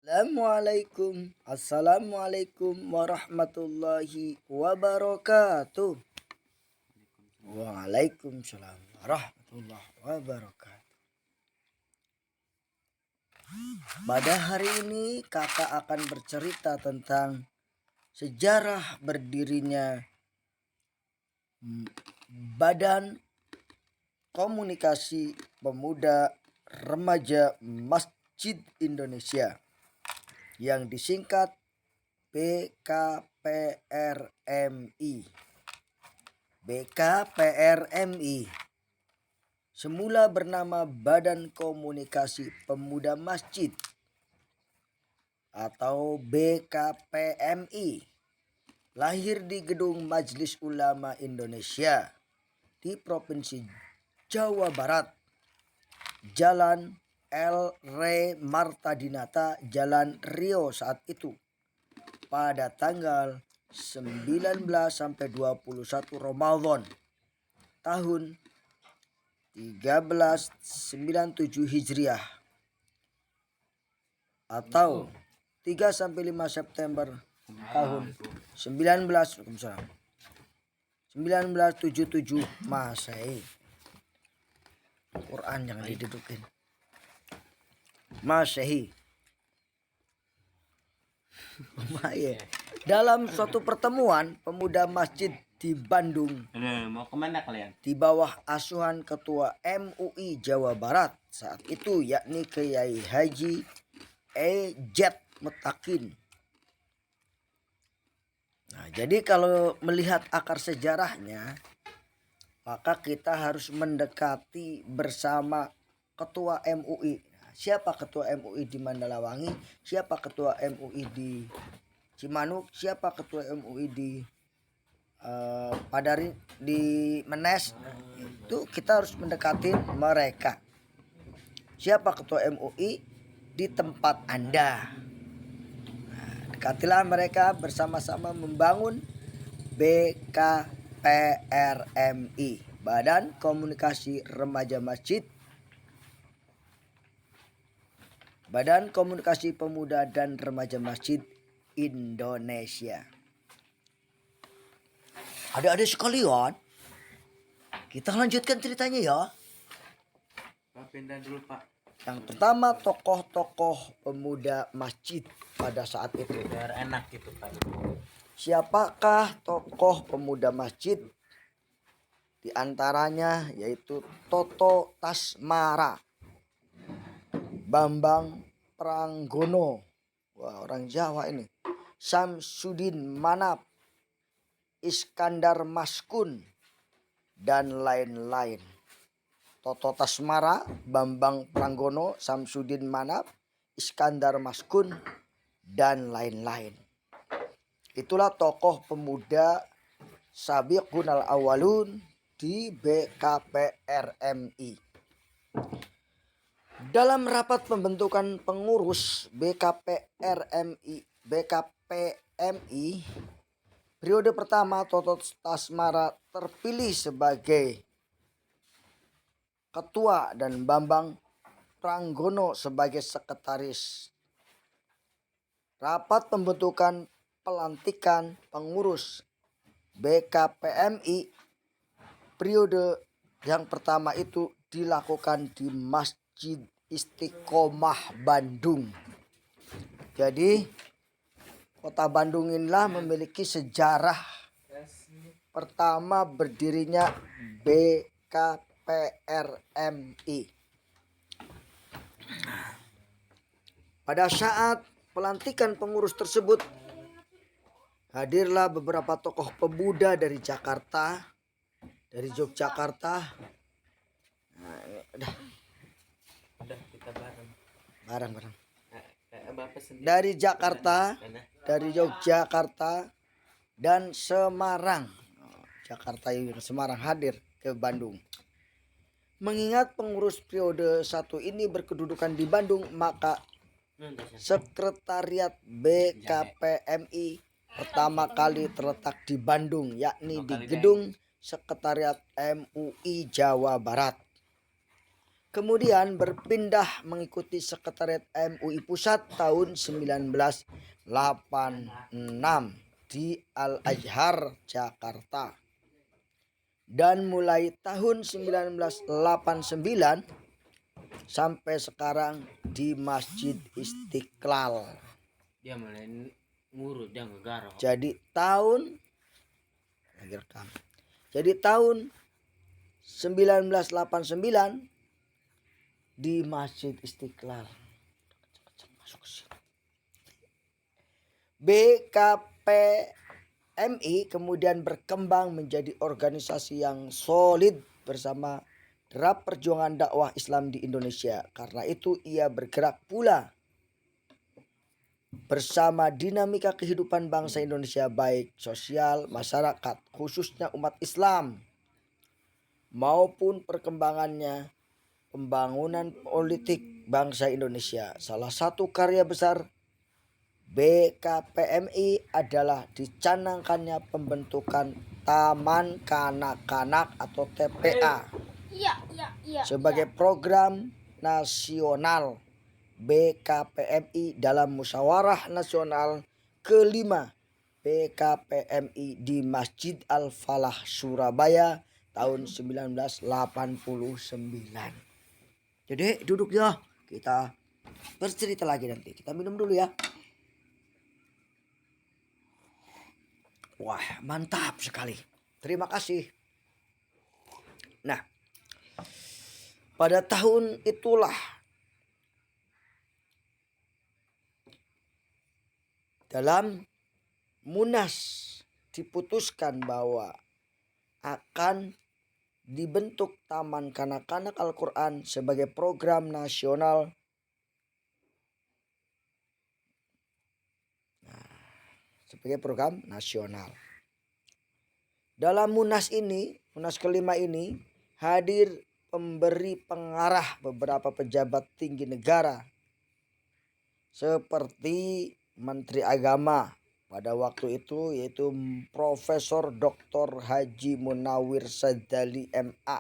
Assalamualaikum warahmatullahi wabarakatuh. Waalaikumsalam warahmatullahi wabarakatuh. Pada hari ini kakak akan bercerita tentang sejarah berdirinya Badan Komunikasi Pemuda Remaja Masjid Indonesia yang disingkat BKPRMI. BKPRMI semula bernama Badan Komunikasi Pemuda Masjid atau BKPMI. Lahir di Gedung Majelis Ulama Indonesia di Provinsi Jawa Barat, Jalan L. Marta Dinata, Jalan Rio saat itu, pada tanggal 19 sampai 21 Ramadan tahun 1397 Hijriah atau 3 sampai 5 September tahun 1977 Masehi. Quran jangan didudukin. Masehi. Dalam suatu pertemuan pemuda masjid di Bandung, mau kemana kalian? Di bawah asuhan Ketua MUI Jawa Barat saat itu, yakni Kiai Haji E.J. Mutakin. Nah, jadi kalau melihat akar sejarahnya, maka kita harus mendekati bersama Ketua MUI. Siapa Ketua MUI di Mandalawangi, siapa Ketua MUI di Cimanuk, siapa Ketua MUI di Padari, di Menes. Itu kita harus mendekati mereka. Siapa Ketua MUI di tempat Anda. Nah, dekatilah mereka, bersama-sama membangun BKPRMI, Badan Komunikasi Remaja Masjid, Badan Komunikasi Pemuda dan Remaja Masjid Indonesia. Adik-adik sekalian, kita lanjutkan ceritanya ya. Pak, pindah dulu Pak. Yang pertama, tokoh-tokoh pemuda masjid pada saat itu. Biar enak gitu Pak. Siapakah tokoh pemuda masjid? Di antaranya yaitu Toto Tasmara, Bambang Pranggono, wah orang Jawa ini, Samsudin Manap, Iskandar Maskun, dan lain-lain. Toto Tasmara, Bambang Pranggono, Samsudin Manap, Iskandar Maskun, dan lain-lain. Itulah tokoh pemuda Sabiqun al-Awwalun di BKPRMI. Dalam rapat pembentukan pengurus BKPMI periode pertama, Toto Tasmara terpilih sebagai ketua dan Bambang Pranggono sebagai sekretaris. Rapat pembentukan pelantikan pengurus BKPMI periode yang pertama itu dilakukan di Masjid Istiqomah Bandung. Jadi kota Bandung inilah memiliki sejarah pertama berdirinya BKPRMI. Pada saat pelantikan pengurus tersebut, hadirlah beberapa tokoh pemuda dari Jakarta, dari Yogyakarta. Nah, udah kita bareng. Bapak Dari Jakarta, dari Yogyakarta dan Semarang. Jakarta dan Semarang hadir ke Bandung. Mengingat pengurus periode 1 ini berkedudukan di Bandung, maka sekretariat BKPMI pertama kali terletak di Bandung, yakni di Gedung Sekretariat MUI Jawa Barat. Kemudian berpindah mengikuti Sekretariat MUI Pusat tahun 1986 di Al-Azhar, Jakarta. Dan mulai tahun 1989 sampai sekarang di Masjid Istiqlal. Dia mulai ngurus dia ngegarap. Jadi tahun 1989 di Masjid Istiqlal. BKPMI kemudian berkembang menjadi organisasi yang solid bersama derap perjuangan dakwah Islam di Indonesia. Karena itu ia bergerak pula bersama dinamika kehidupan bangsa Indonesia, baik sosial, masyarakat, khususnya umat Islam, maupun perkembangannya pembangunan politik bangsa Indonesia. Salah satu karya besar BKPMI adalah dicanangkannya pembentukan Taman Kanak-kanak atau TPA sebagai program nasional BKPMI dalam Musyawarah Nasional kelima BKPMI di Masjid Al-Falah, Surabaya tahun 1989. Jadi duduk ya, kita bercerita lagi nanti. Kita minum dulu ya. Wah, mantap sekali. Terima kasih. Nah, pada tahun itulah dalam Munas diputuskan bahwa akan dibentuk Taman Kanak-kanak Al-Quran sebagai program nasional. Sebagai program nasional. Dalam Munas ini, Munas kelima ini, hadir pemberi pengarah beberapa pejabat tinggi negara seperti Menteri Agama pada waktu itu, yaitu Profesor Dr. Haji Munawir Sadali MA,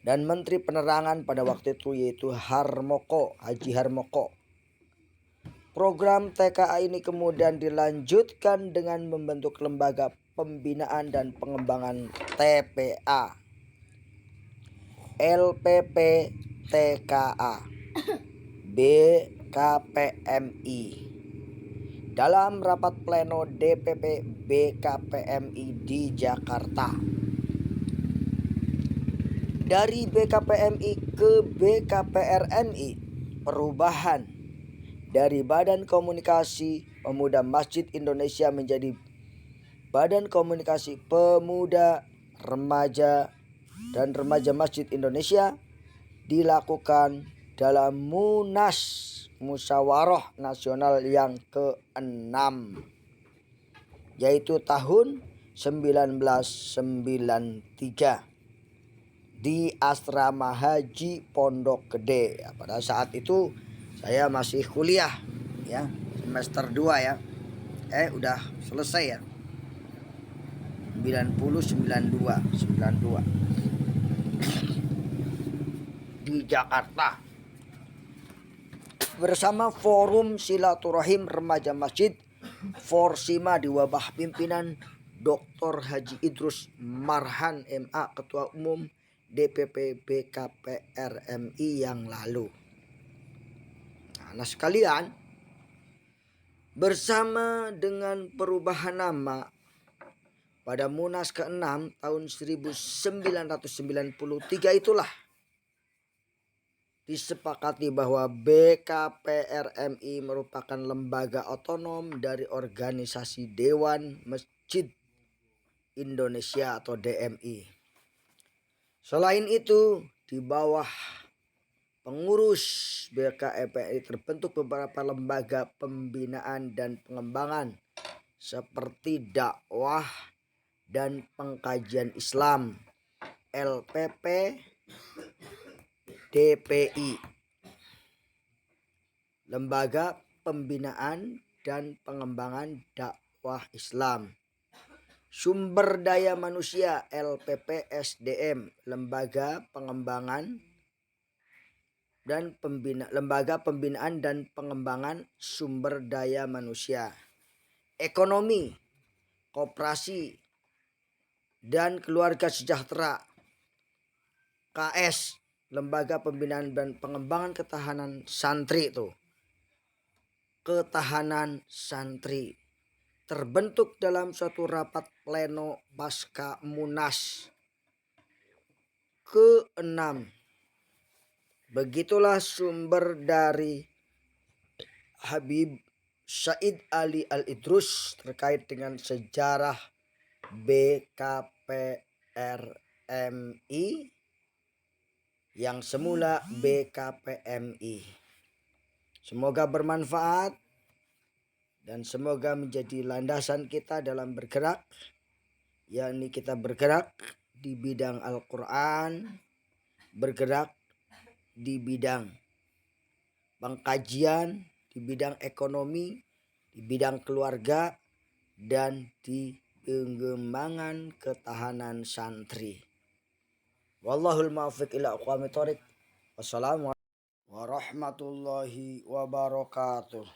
dan Menteri Penerangan pada waktu itu, yaitu Haji Harmoko. Program TKA ini kemudian dilanjutkan dengan membentuk lembaga pembinaan dan pengembangan TPA, LPP TKA, BKPMI. Dalam rapat pleno DPP BKPMI di Jakarta. Dari BKPMI ke BKPRMI, perubahan dari Badan Komunikasi Pemuda Masjid Indonesia menjadi Badan Komunikasi Pemuda, Remaja, dan Remaja Masjid Indonesia dilakukan dalam Munas Musyawarah Nasional yang ke-6, yaitu tahun 1993 di Asrama Haji Pondok Gede. Ya, pada saat itu saya masih kuliah ya, semester 2 ya. Udah selesai ya. 92 di Jakarta. Bersama Forum Silaturahim Remaja Masjid Forsima di wabah pimpinan Dr. Haji Idrus Marhan MA, Ketua Umum DPP BKPRMI yang lalu. Nah sekalian, bersama dengan perubahan nama pada Munas ke-6 tahun 1993 itulah disepakati bahwa BKPRMI merupakan lembaga otonom dari Organisasi Dewan Masjid Indonesia atau DMI. Selain itu, di bawah pengurus BKPRMI terbentuk beberapa lembaga pembinaan dan pengembangan seperti dakwah dan pengkajian Islam, LPP, DPI, Lembaga Pembinaan dan Pengembangan Dakwah Islam, Sumber Daya Manusia, LPP SDM, Lembaga Pengembangan dan lembaga pembinaan dan pengembangan sumber daya manusia, ekonomi, koperasi, dan keluarga sejahtera, KS, lembaga pembinaan dan pengembangan ketahanan santri itu. Ketahanan santri terbentuk dalam suatu rapat pleno pasca Munas ke-6. Begitulah sumber dari Habib Said Ali Al-Idrus terkait dengan sejarah BKPRMI yang semula BKPMI. Semoga bermanfaat dan semoga menjadi landasan kita dalam bergerak, yakni kita bergerak di bidang Al-Quran, bergerak di bidang pengkajian, di bidang ekonomi, di bidang keluarga, dan di pengembangan ketahanan santri. Wallahul muwaffiq ila aqwamit thoriq. Wassalamualaikum warahmatullahi wabarakatuh.